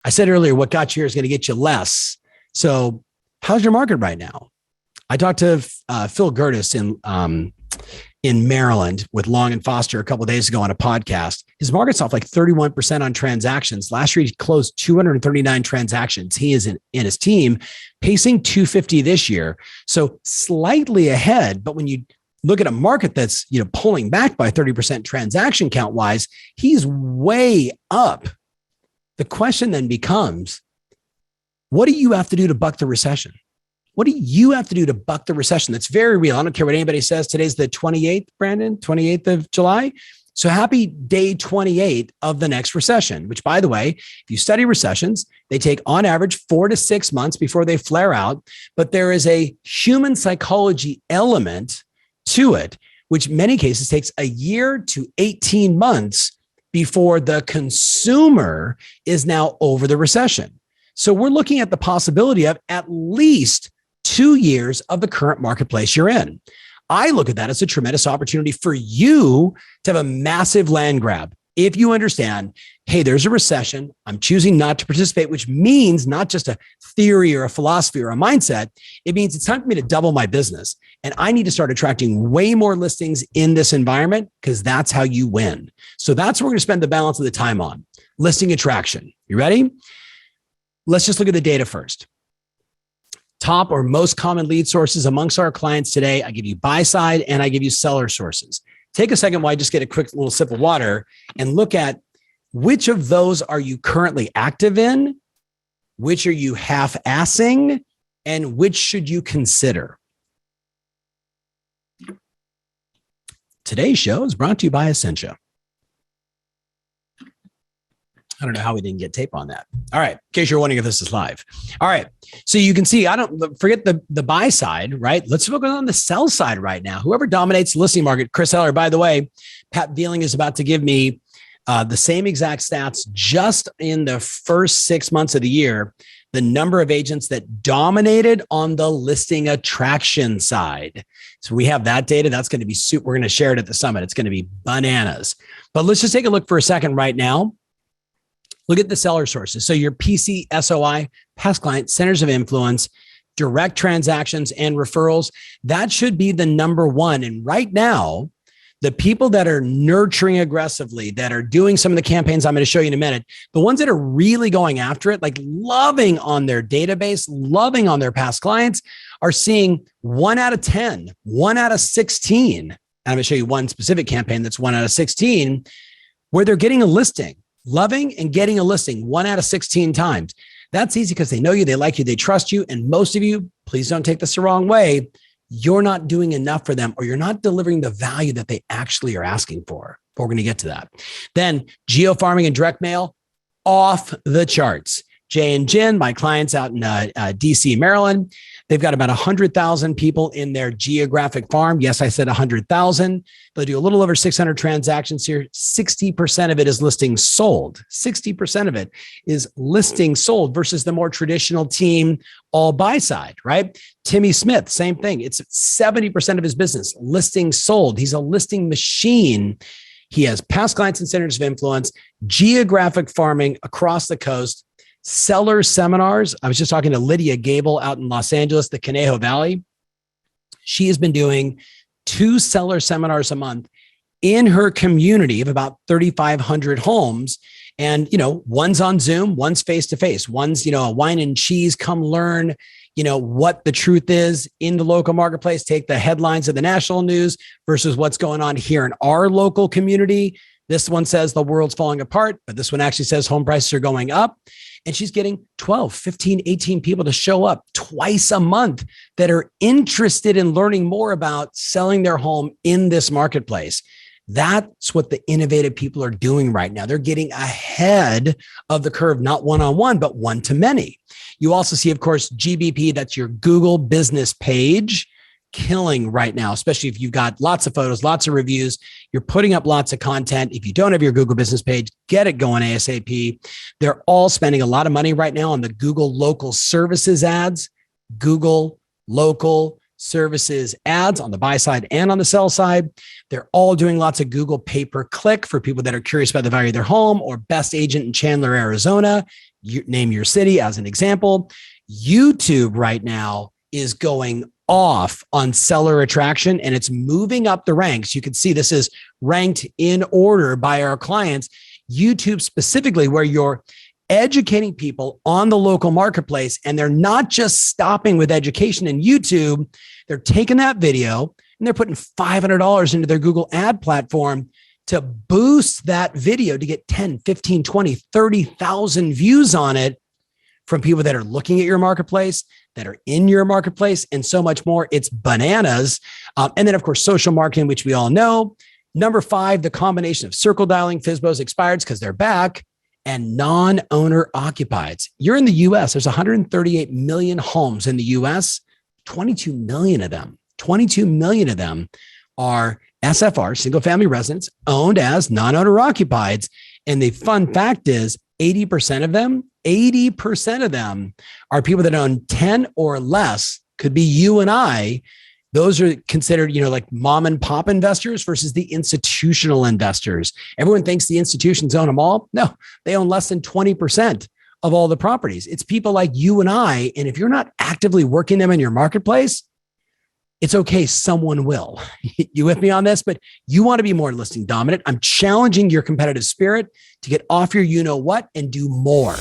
I said earlier, what got you here is going to get you less. So how's your market right now? I talked to Phil Gertis in Maryland with Long and Foster a couple of days ago on a podcast. His market's off like 31% on transactions. Last year, he closed 239 transactions. He is in his team pacing 250 this year. So slightly ahead. But when you look at a market that's, pulling back by 30% transaction count wise, he's way up. The question then becomes, what do you have to do to buck the recession? What do you have to do to buck the recession? That's very real. I don't care what anybody says. Today's the 28th, Brandon, 28th of July. So happy day 28 of the next recession, which, by the way, if you study recessions, they take on average 4 to 6 months before they flare out. But there is a human psychology element to it, which in many cases takes a year to 18 months before the consumer is now over the recession. So we're looking at the possibility of at least 2 years of the current marketplace you're in. I look at that as a tremendous opportunity for you to have a massive land grab. If you understand, hey, there's a recession, I'm choosing not to participate, which means not just a theory or a philosophy or a mindset. It means it's time for me to double my business. And I need to start attracting way more listings in this environment because that's how you win. So that's what we're going to spend the balance of the time on. Listing attraction. You ready? Let's just look at the data first. Top or most common lead sources amongst our clients today. I give you buy side and I give you seller sources. Take a second while I just get a quick little sip of water and look at which of those are you currently active in, which are you half-assing, and which should you consider. Today's show is brought to you by Essentia. I don't know how we didn't get tape on that. All right. In case you're wondering if this is live. All right. So you can see, I don't forget the buy side, right? Let's focus on the sell side right now. Whoever dominates the listing market, Chris Heller, by the way, Pat Vealing is about to give me the same exact stats just in the first 6 months of the year, the number of agents that dominated on the listing attraction side. So we have that data. That's going to be super. We're going to share it at the summit. It's going to be bananas. But let's just take a look for a second right now. Look at the seller sources. So your PC, SOI, past client, centers of influence, direct transactions, and referrals. That should be the number one. And right now, the people that are nurturing aggressively, that are doing some of the campaigns I'm going to show you in a minute, the ones that are really going after it, like loving on their database, loving on their past clients, are seeing 1 out of 10, 1 out of 16. And I'm going to show you one specific campaign that's 1 out of 16, where they're getting a listing. Loving and getting a listing 1 out of 16 times. That's easy because they know you, they like you, they trust you. And most of you, please don't take this the wrong way, you're not doing enough for them or you're not delivering the value that they actually are asking for. But we're going to get to that. Then geo farming and direct mail, off the charts. Jay and Jen, my clients out in DC, Maryland, they've got about 100,000 people in their geographic farm. Yes, I said 100,000. They'll do a little over 600 transactions here. 60% of it is listing sold. 60% of it is listing sold versus the more traditional team, all buy side, right? Timmy Smith, same thing. It's 70% of his business, listing sold. He's a listing machine. He has past clients and centers of influence, geographic farming across the coast, seller seminars. I was just talking to Lydia Gable out in Los Angeles, the Conejo Valley. She has been doing 2 seller seminars a month in her community of about 3,500 homes. And, one's on Zoom, one's face-to-face, one's, a wine and cheese, come learn, what the truth is in the local marketplace, take the headlines of the national news versus what's going on here in our local community. This one says the world's falling apart, but this one actually says home prices are going up. And she's getting 12, 15, 18 people to show up twice a month that are interested in learning more about selling their home in this marketplace. That's what the innovative people are doing right now. They're getting ahead of the curve, not one-on-one, but one-to-many. You also see, of course, GBP, that's your Google business page, killing right now, especially if you've got lots of photos, lots of reviews, you're putting up lots of content. If you don't have your Google business page, get it going ASAP. They're all spending a lot of money right now on the Google local services ads, Google local services ads on the buy side and on the sell side. They're all doing lots of Google pay-per-click for people that are curious about the value of their home, or best agent in Chandler, Arizona. you name your city as an example. YouTube right now is going off on seller attraction, and it's moving up the ranks. You can see this is ranked in order by our clients. YouTube specifically, where you're educating people on the local marketplace, and they're not just stopping with education in YouTube. They're taking that video and they're putting $500 into their Google ad platform to boost that video to get 10, 15, 20, 30,000 views on it from people that are looking at your marketplace, that are in your marketplace, and so much more. It's bananas. And then, of course, social marketing, which we all know. Number 5, the combination of circle dialing, FSBOs, expireds, because they're back, and non-owner occupieds. You're in the US, there's 138 million homes in the US. 22 million of them are SFR, single family residents, owned as non-owner occupieds. And the fun fact is 80% of them are people that own 10 or less, could be you and I. Those are considered, like mom and pop investors versus the institutional investors. Everyone thinks the institutions own them all. No, they own less than 20% of all the properties. It's people like you and I. And if you're not actively working them in your marketplace, it's okay. Someone will. You with me on this? But you want to be more listing dominant. I'm challenging your competitive spirit to get off your you know what and do more.